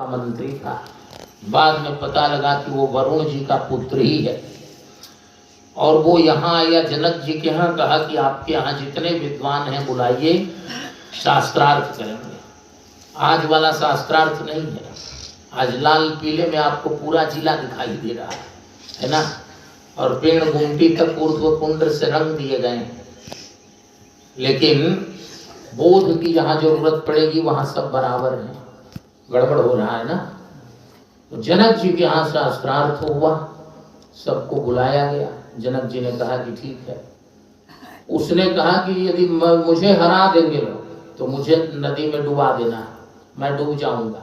का मंत्री था। बाद में पता लगा कि वो वरुण जी का पुत्र ही है। और वो यहाँ आया जनक जी के यहाँ, कहा कि आपके यहाँ जितने विद्वान हैं बुलाइए, शास्त्रार्थ करेंगे। आज वाला शास्त्रार्थ नहीं है, आज लाल पीले में आपको पूरा जिला दिखाई दे रहा है ना, और पेड़ गुमटी तक ऊर्ध्व कुंड से रंग दिए गए हैं। लेकिन बोध की जहाँ जरूरत पड़ेगी वहाँ सब बराबर है, गड़बड़ हो रहा है ना। तो जनक जी के यहाँ शास्त्रार्थ हुआ, सबको बुलाया गया। जनक जी ने कहा कि ठीक है। उसने कहा कि यदि मुझे हरा देंगे लोग तो मुझे नदी में डुबा देना, मैं डूब जाऊंगा,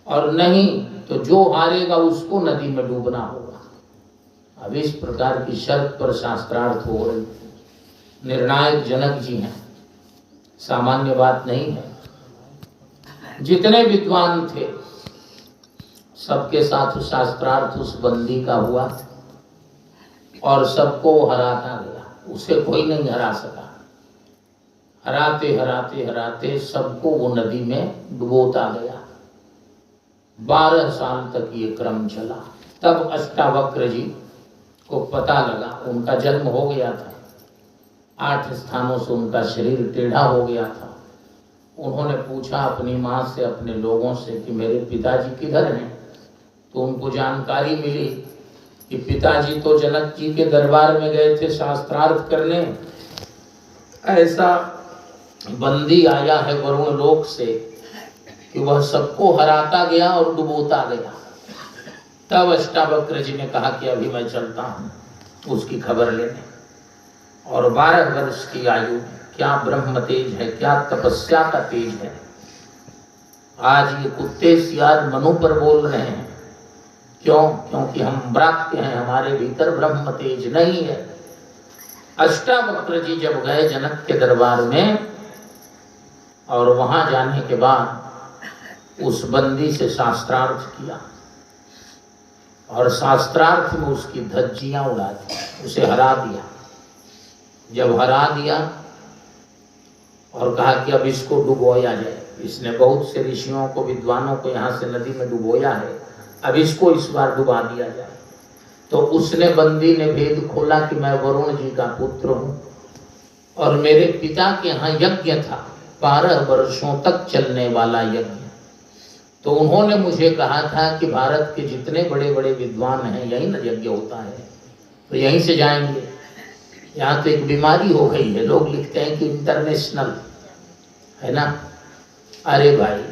और नहीं तो जो हारेगा उसको नदी में डूबना होगा। अब इस प्रकार की शर्त पर शास्त्रार्थ हो रही थी। निर्णायक जनक जी हैं, सामान्य बात नहीं है। जितने विद्वान थे सबके साथ शास्त्रार्थ उस बंदी का हुआ और सबको हराता गया, उसे कोई नहीं हरा सका। हराते हराते हराते सबको वो नदी में डुबोता गया। 12 साल तक ये क्रम चला। तब अष्टावक्र जी को पता लगा, उनका जन्म हो गया था, 8 स्थानों से उनका शरीर टेढ़ा हो गया था। उन्होंने पूछा अपनी माँ से, अपने लोगों से कि मेरे पिताजी किधर हैं। तो उनको जानकारी मिली कि पिताजी तो जनक जी के दरबार में गए थे शास्त्रार्थ करने। ऐसा बंदी आया है वरुण लोक से कि वह सबको हराता गया और डुबोता गया। तब अष्टावक्र जी ने कहा कि अभी मैं चलता हूँ उसकी खबर लेने। और 12 वर्ष की आयु, क्या ब्रह्म तेज है, क्या तपस्या का तेज है। आज ये कुत्ते सियार मनु पर बोल रहे हैं। क्यों? क्योंकि हम ब्राह्य हैं, हमारे भीतर ब्रह्म तेज नहीं है। अष्टावक्र जी जब गए जनक के दरबार में और वहां जाने के बाद उस बंदी से शास्त्रार्थ किया और शास्त्रार्थ में उसकी धज्जियां उड़ा दी, उसे हरा दिया। जब हरा दिया और कहा कि अब इसको डुबोया जाए, इसने बहुत से ऋषियों को, विद्वानों को यहाँ से नदी में डुबोया है, अब इसको इस बार डुबा दिया जाए। तो उसने, बंदी ने भेद खोला कि मैं वरुण जी का पुत्र हूँ और मेरे पिता के यहाँ यज्ञ था, 12 वर्षों तक चलने वाला यज्ञ। तो उन्होंने मुझे कहा था कि भारत के जितने बड़े बड़े विद्वान हैं यहीं न यज्ञ होता है, तो यहीं से जाएंगे। यहाँ तो एक बीमारी हो गई है, लोग लिखते हैं कि इंटरनेशनल है ना। अरे भाई,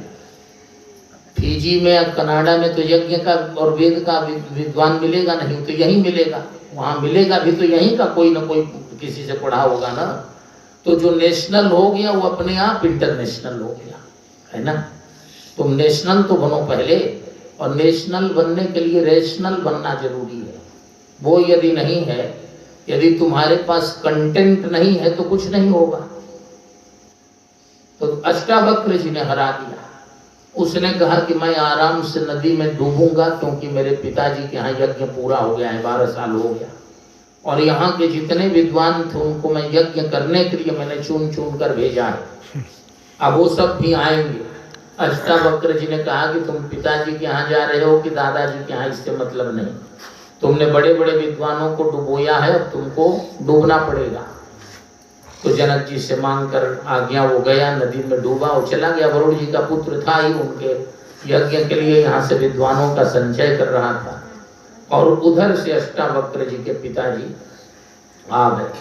फिजी में या कनाडा में तो यज्ञ का और वेद का विद्वान मिलेगा नहीं, तो यहीं मिलेगा। वहाँ मिलेगा भी तो यहीं का कोई ना कोई किसी से पढ़ा होगा ना। तो जो नेशनल हो गया वो अपने आप इंटरनेशनल हो गया, है ना। तुम नेशनल तो बनो पहले, और नेशनल बनने के लिए रेशनल बनना जरूरी है। वो यदि नहीं है, यदि तुम्हारे पास कंटेंट नहीं है तो कुछ नहीं होगा। तो अष्टावक्र जी ने हरा दिया। उसने कहा कि मैं आराम से नदी में डूबूंगा, क्योंकि मेरे पिताजी के यहाँ यज्ञ पूरा हो गया है, 12 साल हो गया, और यहाँ के जितने विद्वान थे उनको मैं यज्ञ करने के लिए मैंने चुन चुन कर भेजा है। अब वो सब भी आएंगे। अष्टावक्र जी ने कहा कि तुम पिताजी के यहाँ जा रहे हो कि दादाजी के यहाँ, इससे मतलब नहीं। तुमने बड़े बड़े विद्वानों को डुबोया है, अब तुमको डूबना पड़ेगा। तो जनक जी से मांग कर आज्ञा, वो गया, नदी में डूबा और चला गया। वरुण जी का पुत्र था ही, उनके यज्ञ के लिए यहाँ से विद्वानों का संचय कर रहा था। और उधर से अष्टावक्र जी के पिताजी आ गए,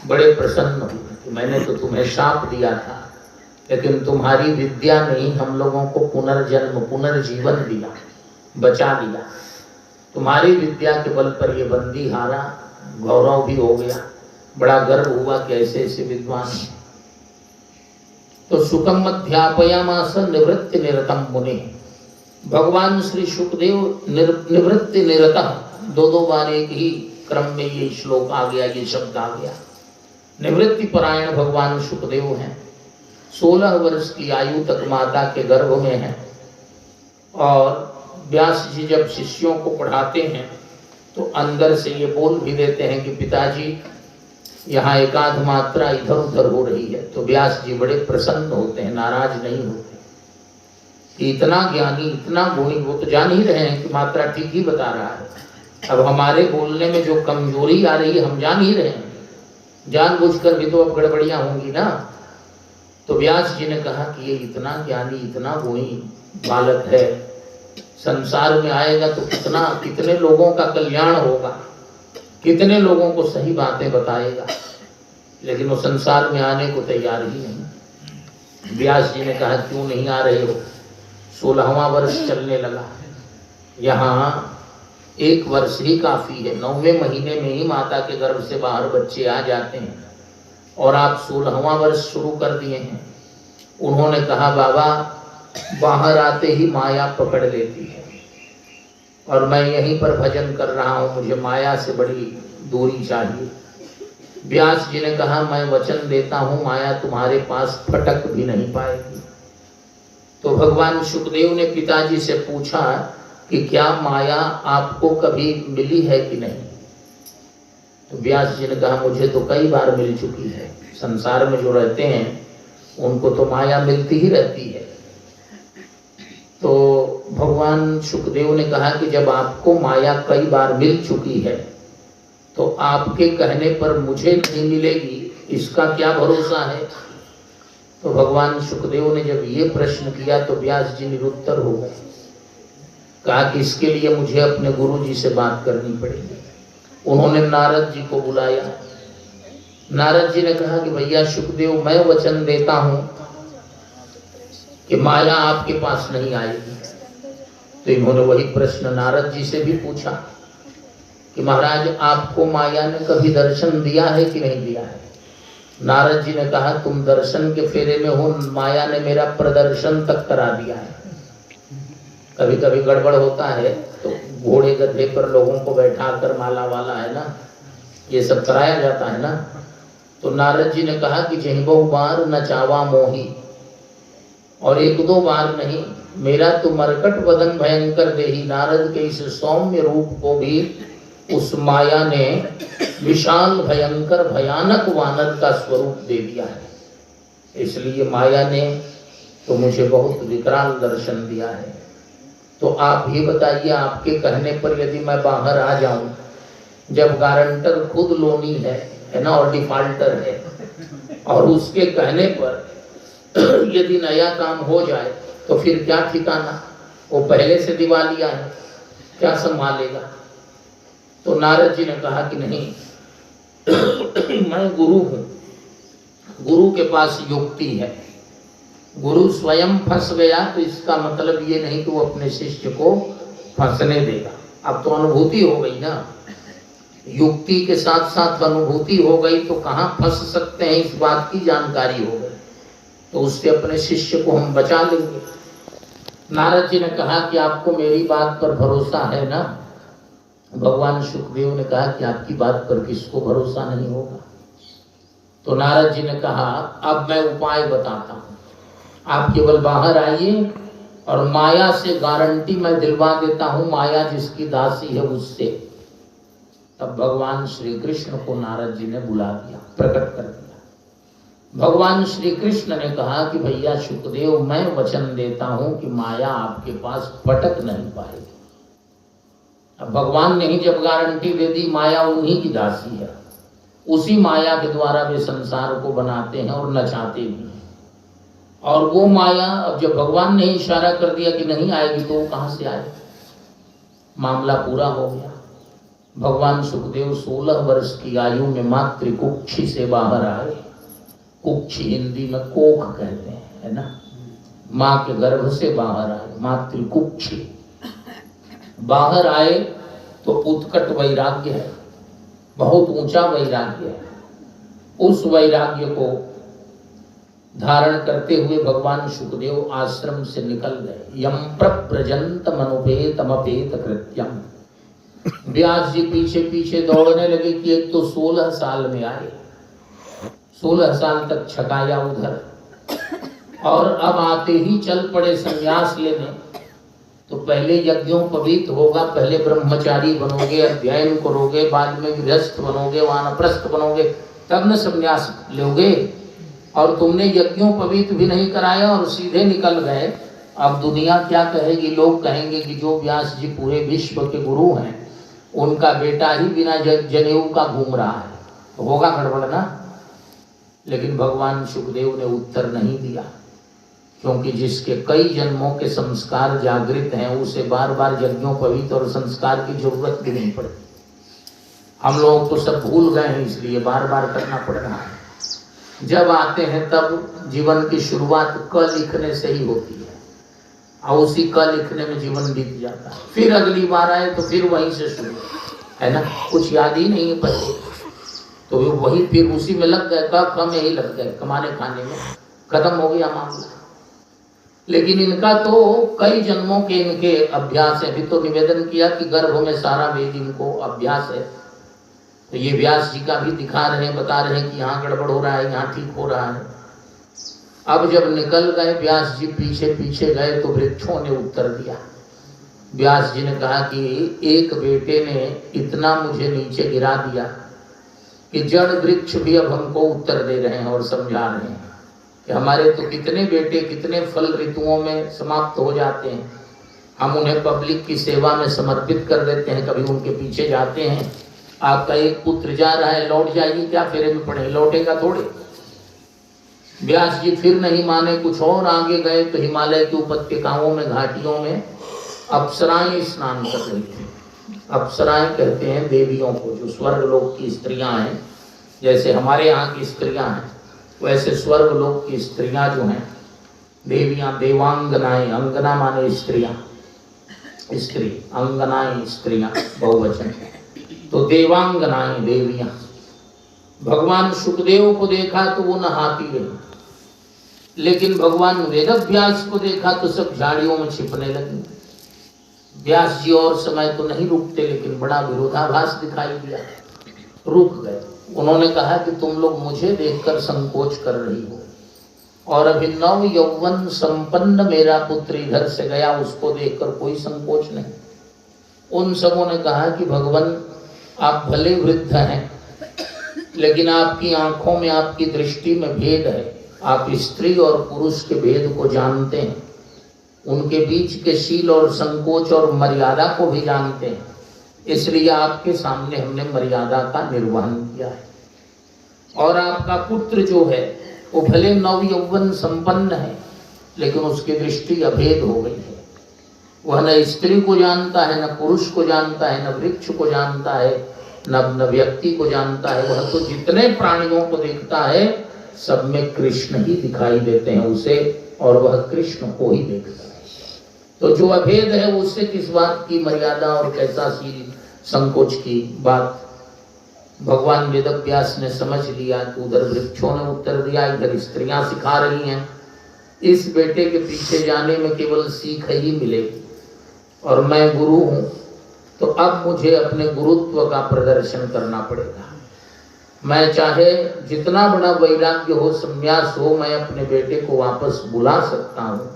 बड़े प्रसन्न हुए कि मैंने तो तुम्हें शाप दिया था, लेकिन तुम्हारी विद्या ने ही हम लोगों को पुनर्जन्म, पुनर्जीवन दिया, बचा लिया। तुम्हारी विद्या के बल पर ये बंदी हारा, गौरव भी हो गया, बड़ा गर्व हुआ कि ऐसे ऐसे विद्वान हैं। तो सुखम अध्यापयामास निवृत्ति निरतम मुनि। भगवान श्री सुखदेव निवृत्ति निरतः, 2 बार एक ही क्रम में ये श्लोक आ गया, ये शब्द आ गया। निवृत्ति परायण भगवान सुखदेव हैं। 16 वर्ष की आयु तक माता के गर्भ में हैं। और व्यास जी जब शिष्यों को पढ़ाते हैं तो अंदर से ये बोल भी देते हैं कि पिताजी यहाँ एकाध मात्रा इधर उधर हो रही है। तो व्यास जी बड़े प्रसन्न होते हैं, नाराज नहीं होते। कि इतना ज्ञानी इतना गुणी, वो तो जान ही रहे हैं कि मात्रा ठीक ही बता रहा है। अब हमारे बोलने में जो कमजोरी आ रही है हम जान ही रहे हैं, जानबूझकर भी तो अब गड़बड़ियां होंगी ना। तो व्यास जी ने कहा कि ये इतना ज्ञानी इतना गुणी बालक है, संसार में आएगा तो कितने लोगों का कल्याण होगा, कितने लोगों को सही बातें बताएगा, लेकिन वो संसार में आने को तैयार ही नहीं। व्यास जी ने कहा क्यों नहीं आ रहे हो? 16वां वर्ष चलने लगा। यहाँ 1 वर्ष ही काफी है, 9वें महीने में ही माता के गर्भ से बाहर बच्चे आ जाते हैं और आप 16वां वर्ष शुरू कर दिए हैं। उन्होंने कहा बाबा बाहर आते ही माया पकड़ लेती है और मैं यहीं पर भजन कर रहा हूँ, मुझे माया से बड़ी दूरी चाहिए। व्यास जी ने कहा मैं वचन देता हूँ माया तुम्हारे पास फटक भी नहीं पाएगी। तो भगवान शुकदेव ने पिताजी से पूछा कि क्या माया आपको कभी मिली है कि नहीं? तो व्यास जी ने कहा मुझे तो कई बार मिल चुकी है, संसार में जो रहते हैं उनको तो माया मिलती ही रहती है। तो भगवान शुकदेव ने कहा कि जब आपको माया कई बार मिल चुकी है तो आपके कहने पर मुझे नहीं मिलेगी, इसका क्या भरोसा है? तो भगवान शुकदेव ने जब ये प्रश्न किया तो व्यास जी निरुत्तर हो गए। कहा कि इसके लिए मुझे अपने गुरु जी से बात करनी पड़ेगी। उन्होंने नारद जी को बुलाया। नारद जी ने कहा कि भैया शुकदेव मैं वचन देता हूँ कि माया आपके पास नहीं आएगी। तो इन्होंने वही प्रश्न नारद जी से भी पूछा कि महाराज आपको माया ने कभी दर्शन दिया है कि नहीं दिया है? नारद जी ने कहा तुम दर्शन के फेरे में हो, माया ने मेरा प्रदर्शन तक करा दिया है। कभी कभी गड़बड़ होता है तो घोड़े गधे पर लोगों को बैठा कर माला वाला है ना, ये सब कराया जाता है ना। तो नारद जी ने कहा कि जहीं बहु बार नचावा मोही, और 1-2 बार नहीं, मेरा तो मरकट वदन भयंकर देही। नारद के इस सौम्य रूप को भी उस माया ने विशाल भयंकर भयानक वानर का स्वरूप दे दिया है। इसलिए माया ने तो मुझे बहुत विकराल दर्शन दिया है। तो आप ही बताइए आपके कहने पर यदि मैं बाहर आ जाऊं, जब गारंटर खुद लोनी है ना, और डिफाल्टर है, और उसके कहने पर यदि नया काम हो जाए तो फिर क्या ठिकाना? वो पहले से दिवालिया है, क्या संभालेगा? तो नारद जी ने कहा कि नहीं मैं गुरु हूँ, गुरु के पास युक्ति है। गुरु स्वयं फंस गया तो इसका मतलब ये नहीं कि वो अपने शिष्य को फंसने देगा। अब तो अनुभूति हो गई ना, युक्ति के साथ साथ अनुभूति हो गई तो कहाँ फंस सकते हैं इस बात की जानकारी हो गई, तो उससे अपने शिष्य को हम बचा लेंगे। नारद जी ने कहा कि आपको मेरी बात पर भरोसा है ना? भगवान शुकदेव ने कहा कि आपकी बात पर किसको भरोसा नहीं होगा? तो नारद जी ने कहा अब मैं उपाय बताता हूँ, आप केवल बाहर आइए और माया से गारंटी मैं दिलवा देता हूँ, माया जिसकी दासी है उससे। तब भगवान श्री कृष्ण को नारद जी ने बुला दिया, प्रकट कर दिया। भगवान श्री कृष्ण ने कहा कि भैया शुकदेव मैं वचन देता हूँ कि माया आपके पास फटक नहीं पाएगी। अब भगवान ने ही जब गारंटी दे दी, माया उन्हीं की दासी है, उसी माया के द्वारा वे संसार को बनाते हैं और नचाते भी हैं। और वो माया अब जब भगवान ने इशारा कर दिया कि नहीं आएगी तो वो कहाँ से आएगी? मामला पूरा हो गया। भगवान सुखदेव 16 वर्ष की आयु में मातृ कुक्षी से बाहर आए। कुक्षी हिंदी में कोख कहते हैं, है ना, माँ के गर्भ से बाहर आए, मातृ कुक्षी। बाहर आए तो उत्कट वैराग्य है, बहुत ऊंचा वैराग्य है। उस वैराग्य को धारण करते हुए भगवान शुकदेव आश्रम से निकल गए। यम प्रव्रजंत मनुपेतमपेत कृत्यम। व्यास जी पीछे पीछे दौड़ने लगे कि एक तो 16 साल में आए, 16 साल तक छकाया उधर, और अब आते ही चल पड़े संन्यास लेने। तो पहले यज्ञोपवीत होगा, पहले ब्रह्मचारी बनोगे, अध्ययन करोगे, बाद में गृहस्थ बनोगे, वानप्रस्थ बनोगे, तब न संन्यास लोगे। और तुमने यज्ञोपवीत भी नहीं कराया और सीधे निकल गए अब दुनिया क्या कहेगी? लोग कहेंगे कि जो व्यास जी पूरे विश्व के गुरु हैं, उनका बेटा ही बिना जनेऊ का घूम रहा है, तो होगा गड़बड़ ना। लेकिन भगवान सुखदेव ने उत्तर नहीं दिया, क्योंकि जिसके कई जन्मों के संस्कार जागृत हैं उसे बार बार यज्ञोपवीत और संस्कार की जरूरत भी नहीं पड़ती। हम लोग तो सब भूल गए हैं, इसलिए बार बार करना पड़ रहा है। जब आते हैं तब जीवन की शुरुआत क लिखने से ही होती है, और उसी क लिखने में जीवन बीत जाता है। फिर अगली बार आए तो फिर वहीं से शुरू है ना, कुछ याद ही नहीं है पहले, तो वही फिर उसी में लग गए, कम यही लग गए, कमाने खाने में खत्म हो गया मामला। लेकिन इनका तो कई जन्मों के इनके अभ्यास है। अभी तो निवेदन किया कि गर्भ में सारा वेद इनको अभ्यास है, तो ये व्यास जी का भी दिखा रहे हैं, बता रहे हैं कि यहाँ गड़बड़ हो रहा है, यहाँ ठीक हो रहा है। अब जब निकल गए व्यास जी, पीछे पीछे गए, तो वृक्षों ने उत्तर दिया। व्यास जी ने कहा कि एक बेटे ने इतना मुझे नीचे गिरा दिया कि जड़ वृक्ष भी अब हमको उत्तर दे रहे हैं और समझा रहे हैं कि हमारे तो कितने बेटे कितने फल ऋतुओं में समाप्त हो जाते हैं, हम उन्हें पब्लिक की सेवा में समर्पित कर देते हैं, कभी उनके पीछे जाते हैं। आपका एक पुत्र जा रहा है, लौट जाइए, क्या फेरे में पड़े, लौटेगा थोड़े। व्यास जी फिर नहीं माने, कुछ और आगे गए तो हिमालय के उपत्यकाओं में, घाटियों में अप्सराएं स्नान कर रही थी। अप्सराएं कहते हैं देवियों को, जो स्वर्ग लोक की स्त्रियां हैं। जैसे हमारे यहाँ की स्त्रियां हैं, वैसे स्वर्ग लोक की स्त्रियां जो हैं देवियां, देवांगनाएं, अंगना माने स्त्रियां, स्त्री, अंगनाएं स्त्रियां बहुवचन, तो देवांगनाएं देवियां। भगवान सुखदेव को देखा तो वो नहाती रही, लेकिन भगवान वेदव्यास को देखा तो सब झाड़ियों में छिपने लगी। व्यास जी और समय तो नहीं रुकते, लेकिन बड़ा विरोधाभास दिखाई दिया, रुक गए। उन्होंने कहा कि तुम लोग मुझे देखकर संकोच कर रही हो, और अभी नव यौवन संपन्न मेरा पुत्र इधर से गया, उसको देखकर कोई संकोच नहीं। उन सबों ने कहा कि भगवान आप भले वृद्ध हैं, लेकिन आपकी आंखों में, आपकी दृष्टि में भेद है। आप स्त्री और पुरुष के भेद को जानते हैं, उनके बीच के शील और संकोच और मर्यादा को भी जानते हैं, इसलिए आपके सामने हमने मर्यादा का निर्वहन किया है। और आपका पुत्र जो है वो भले नव यौवन संपन्न है, लेकिन उसकी दृष्टि अभेद हो गई है। वह न स्त्री को जानता है, न पुरुष को जानता है, न वृक्ष को जानता है, न व्यक्ति को जानता है। वह तो जितने प्राणियों को देखता है सब में कृष्ण ही दिखाई देते हैं उसे, और वह कृष्ण को ही देखता है। तो जो अभेद है उससे किस बात की मर्यादा और कैसा शील संकोच की बात। भगवान वेदव्यास ने समझ लिया कि उधर वृक्षों ने उत्तर दिया, इधर स्त्रियां सिखा रही हैं, इस बेटे के पीछे जाने में केवल सीख ही मिलेगी, और मैं गुरु हूं तो अब मुझे अपने गुरुत्व का प्रदर्शन करना पड़ेगा। मैं चाहे जितना बड़ा वैराग्य हो, संन्यास हो, मैं अपने बेटे को वापस बुला सकता हूं।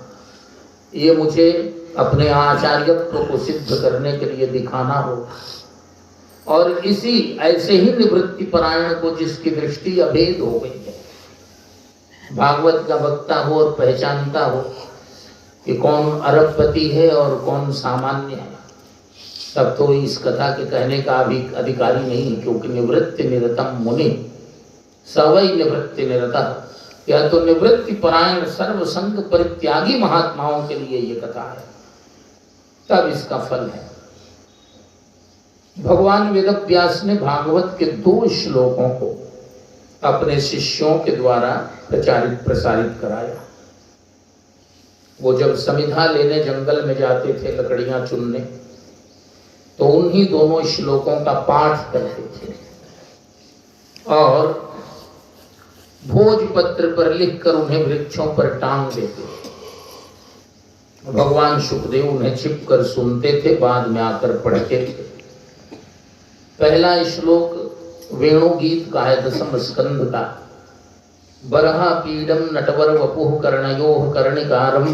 ये मुझे अपने आचार्यत्व को सिद्ध करने के लिए दिखाना होगा। और इसी ऐसे ही निवृत्ति परायण को, जिसकी दृष्टि अभेद हो गई है, भागवत का वक्ता हो और पहचानता हो कि कौन अरबपति है और कौन सामान्य है, तब तो इस कथा के कहने का भी अधिकारी नहीं है, क्योंकि निवृत्ति निरतम मुनि सवै निवृत्ति निरतः। यह तो निवृत्ति परायण सर्वसंग परित्यागी महात्माओं के लिए ये कथा है, तब इसका फल है। भगवान वेदव्यास ने भागवत के 2 श्लोकों को अपने शिष्यों के द्वारा प्रचारित प्रसारित कराया। वो जब समिधा लेने जंगल में जाते थे लकड़ियां चुनने, तो उन्हीं दोनों श्लोकों का पाठ करते थे और भोजपत्र पर लिखकर उन्हें वृक्षों पर टांग देते थे। भगवान सुखदेव उन्हें छिपकर सुनते थे, बाद में आकर पढ़ते थे। पहला श्लोक वेणु गीत का है, 10वें स्कंध का। बरहा पीडम नटवर वपुः कर्णयोः कर्णिकारम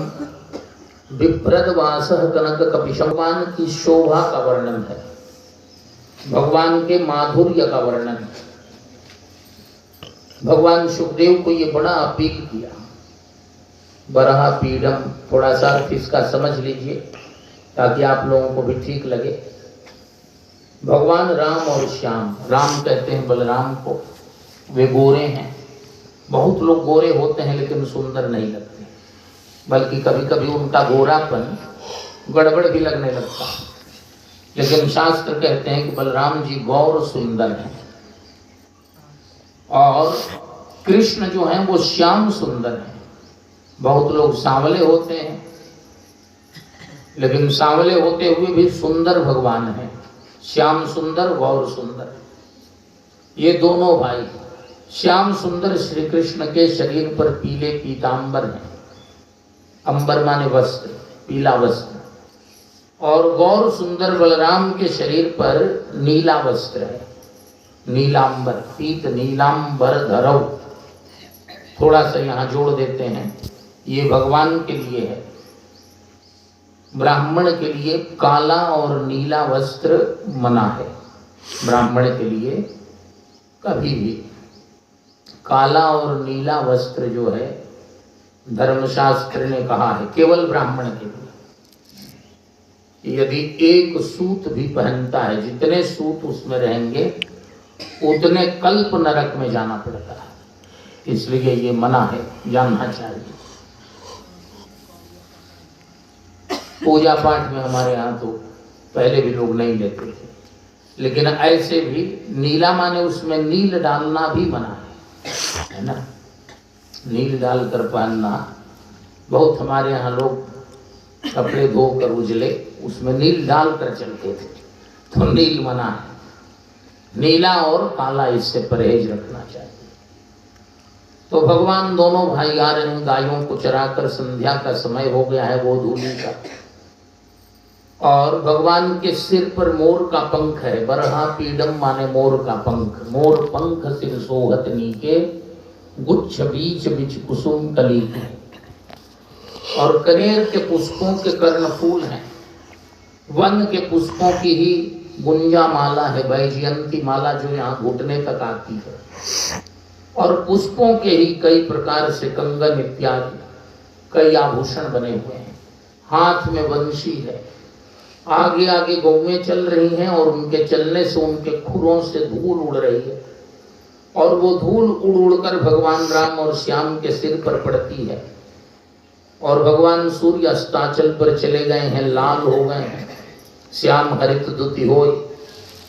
बिभ्रदवासः कनक कपिशम। भगवान की शोभा का वर्णन है, भगवान के माधुर्य का वर्णन है। भगवान सुखदेव को ये बड़ा अपील किया। बरहा पीडम, थोड़ा सा अर्थ इसका समझ लीजिए ताकि आप लोगों को भी ठीक लगे। भगवान राम और श्याम, राम कहते हैं बलराम को, वे गोरे हैं। बहुत लोग गोरे होते हैं लेकिन सुंदर नहीं लगते, बल्कि कभी कभी उनका गोरापन गड़बड़ भी लगने लगता है। लेकिन शास्त्र कहते हैं कि बलराम जी गौर सुंदर हैं और कृष्ण जो हैं वो श्याम सुंदर हैं। बहुत लोग सांवले होते हैं लेकिन सांवले होते हुए भी सुंदर भगवान हैं। श्याम सुंदर, गौर सुंदर, ये दोनों भाई। श्याम सुंदर श्री कृष्ण के शरीर पर पीले पीतांबर हैं, अंबर माने वस्त्र, पीला वस्त्र, और गौर सुंदर बलराम के शरीर पर नीला वस्त्र है, नीलांबर, पीत नीलांबर धरव। थोड़ा सा यहाँ जोड़ देते हैं, ये भगवान के लिए है। ब्राह्मण के लिए काला और नीला वस्त्र मना है। ब्राह्मण के लिए कभी भी काला और नीला वस्त्र जो है धर्मशास्त्र ने कहा है केवल ब्राह्मण के लिए। यदि एक सूत भी पहनता है, जितने सूत उसमें रहेंगे उतने कल्प नरक में जाना पड़ता है, इसलिए ये मना है, जानना चाहिए। पूजा पाठ में हमारे यहाँ तो पहले भी लोग नहीं लेते थे, लेकिन ऐसे भी नीला माने उसमें नील डालना भी मना है ना। नील डालकर पहनना, बहुत हमारे यहाँ लोग कपड़े धोकर उजले उसमें नील डालकर चलते थे, तो नील मना है। नीला और काला, इससे परहेज रखना चाहिए। तो भगवान दोनों भाई आ रहे हैं, गायों को चराकर, संध्या का समय हो गया है वो धूली का, और भगवान के सिर पर मोर का पंख है। बरहा पीडम माने मोर का पंख। मोर पंख सिर सोहत नीके, गुच्छ बीच बीच कुसुम कली के। और कनेर के पुष्पों के कर्ण फूल हैं, वन के पुष्पों की ही गुंजा माला है, वैजयंती माला जो यहाँ घुटने तक आती है। और पुष्पों के ही कई प्रकार से कंगन इत्यादि कई आभूषण बने हुए हैं। हाथ में वंशी है। आगे आगे गौएं चल रही हैं और उनके चलने से उनके खुरों से धूल उड़ रही है, और वो धूल उड़ उड़कर भगवान राम और श्याम के सिर पर पड़ती है। और भगवान सूर्य अस्ताचल पर चले गए हैं, लाल हो गए हैं, श्याम हरित दुति होय।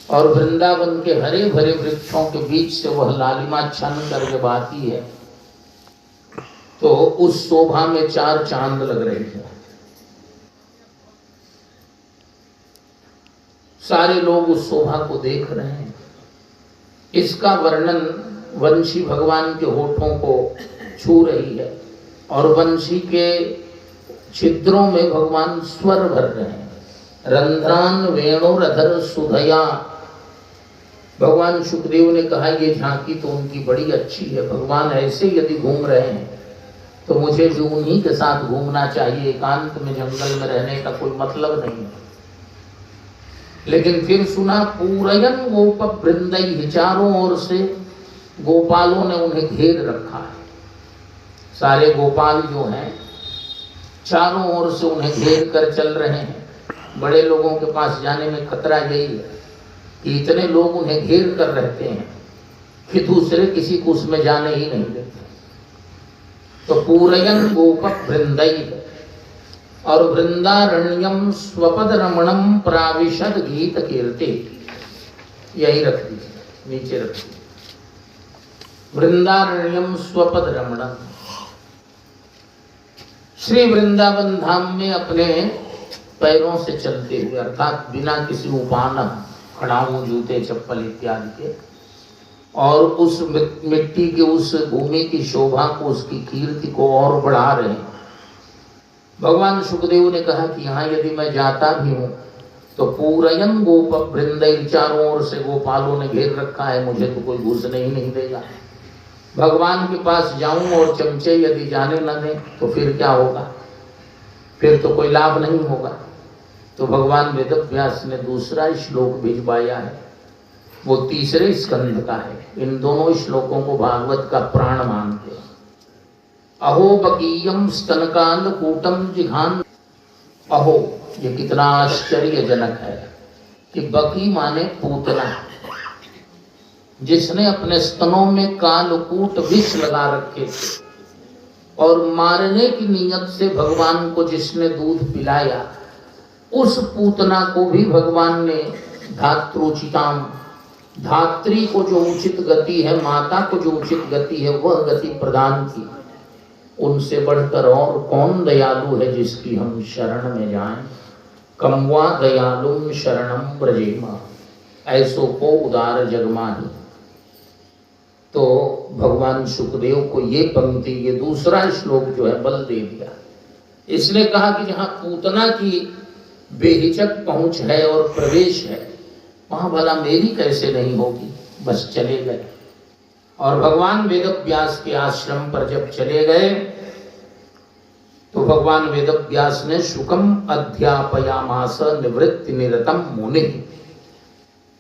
और वृंदावन के हरे भरे वृक्षों के बीच से वह लालिमा छन करके बहती है, तो उस शोभा में चार चांद लग रहे हैं। सारे लोग उस शोभा को देख रहे हैं। इसका वर्णन वंशी भगवान के होठों को छू रही है, और वंशी के छिद्रों में भगवान स्वर भर रहे हैं। रंध्रान वेणुरधर सुधया। भगवान सुखदेव ने कहा ये झांकी तो उनकी बड़ी अच्छी है, भगवान ऐसे यदि घूम रहे हैं तो मुझे भी उन्हीं के साथ घूमना चाहिए, एकांत में जंगल में रहने का कोई मतलब नहीं है। लेकिन फिर सुना पूरयन गोप वृंदई, चारों ओर से गोपालों ने उन्हें घेर रखा है। सारे गोपाल जो हैं चारों ओर से उन्हें घेर कर चल रहे हैं। बड़े लोगों के पास जाने में खतरा यही है कि इतने लोग उन्हें घेर कर रहते हैं कि दूसरे किसी को उसमें जाने ही नहीं देते। तो पूरयन गोप वृंदई, और वृंदारण्यम स्वपद रमणम प्राविशद गीत कीर्ति, यही रख दीजिए, नीचे रख दीजिए। वृंदारण्यम स्वपद रमणम, श्री वृंदावन धाम में अपने पैरों से चलते हुए, अर्थात बिना किसी उपान, खड़ाऊ, जूते, चप्पल इत्यादि के, और उस मिट्टी के उस भूमि की शोभा को, उसकी कीर्ति को और बढ़ा रहे हैं। भगवान सुखदेव ने कहा कि यहाँ यदि मैं जाता भी हूँ तो पूरयन गोप वृंदई, चारों ओर से गोपालों ने घेर रखा है, मुझे तो कोई घुसने ही नहीं देगा। भगवान के पास जाऊं और चमचे यदि जाने न दें तो फिर क्या होगा, फिर तो कोई लाभ नहीं होगा। तो भगवान वेदव्यास ने दूसरा श्लोक भिजवाया है, वो तीसरे स्कंध का है। इन दोनों श्लोकों को भागवत का प्राण मानते हैं। अहो बकीयम स्तनकाल कूटम जिघान। अहो, ये कितना आश्चर्यजनक है कि बकी माने पूतना, जिसने अपने स्तनों में कालकूट विष लगा रखे थे और मारने की नीयत से भगवान को जिसने दूध पिलाया, उस पूतना को भी भगवान ने धात्रोचिताम, धात्री को जो उचित गति है, माता को जो उचित गति है, वह गति प्रदान की। उनसे बढ़कर और कौन दयालु है जिसकी हम शरण में जाएं। कमवा दयालुम शरणम ब्रजेमा, ऐसो को उदार जगमाही। तो भगवान सुखदेव को ये पंक्ति, ये दूसरा श्लोक जो है बल दे दिया। इसने कहा कि जहाँ पूतना की बेहिचक पहुंच है और प्रवेश है, वहां भला मेरी कैसे नहीं होगी। बस चले गए और भगवान वेदव्यास के आश्रम पर जब चले गए तो भगवान वेदव्यास ने शुकम अध्यापयामास निवृत्ति निरतम मुनि।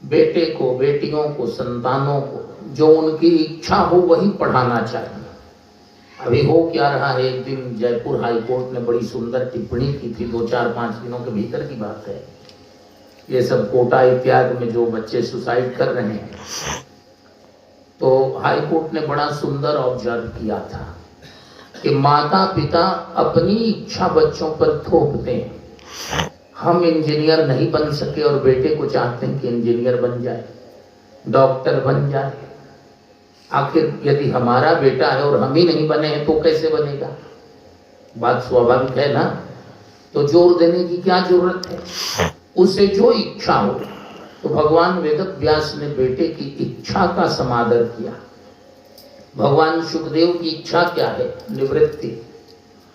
बेटे को, बेटियों को, संतानों को जो उनकी इच्छा हो वही पढ़ाना चाहिए। अभी हो क्या रहा है, एक दिन जयपुर हाई कोर्ट ने बड़ी सुंदर टिप्पणी की थी, 2-4-5 दिनों के भीतर की बात है। ये सब कोटा इत्यादि में जो बच्चे सुसाइड कर रहे हैं, तो हाई कोर्ट ने बड़ा सुंदर ऑब्जर्व किया था कि माता पिता अपनी इच्छा बच्चों पर थोपते हैं। हम इंजीनियर नहीं बन सके और बेटे को चाहते हैं कि इंजीनियर बन जाए, डॉक्टर बन जाए। आखिर यदि हमारा बेटा है और हम ही नहीं बने हैं तो कैसे बनेगा? बात स्वाभाविक है ना। तो जोर देने की क्या जरूरत है, उसे जो इच्छा हो। तो भगवान वेदव्यास ने बेटे की इच्छा का समादर किया। भगवान सुखदेव की इच्छा क्या है? निवृत्ति।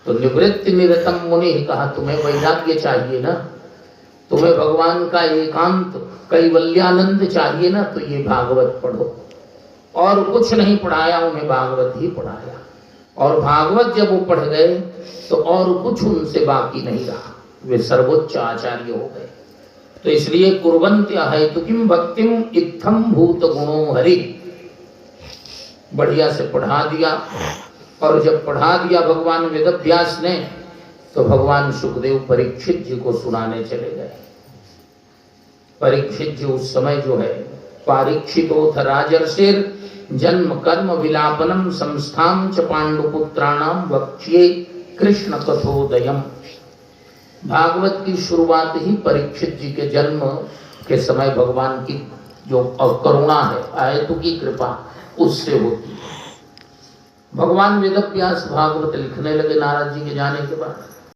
तो निवृत्ति निरतम मुनि कहा, तुम्हें वैराग्य चाहिए ना, तुम्हें भगवान का एकांत कैवल्यानंद चाहिए ना, तो ये भागवत पढ़ो। और कुछ नहीं पढ़ाया, उन्हें भागवत ही पढ़ाया। और भागवत जब वो पढ़ गए तो और कुछ उनसे बाकी नहीं रहा, वे सर्वोच्च आचार्य हो गए। तो इसलिए कुर्वन्त्य है तो किम भक्तिम इत्थम भूत गुणो हरि। बढ़िया से पढ़ा दिया। और जब पढ़ा दिया भगवान वेदव्यास ने, तो भगवान सुखदेव परीक्षित जी को सुनाने चले गए। परीक्षित जी उस समय जो है, पारीक्षितोथ राजर्षिर जन्म कर्म विलापनम संस्थाम च पांडुपुत्राणाम वक्ष्ये कृष्ण कथोदयम। भागवत की शुरुआत ही परीक्षित जी के जन्म के समय भगवान की जो करुणा है, आयतु की कृपा, उससे होती है। भगवान वेदव्यास भागवत लिखने लगे नारद जी के जाने के बाद।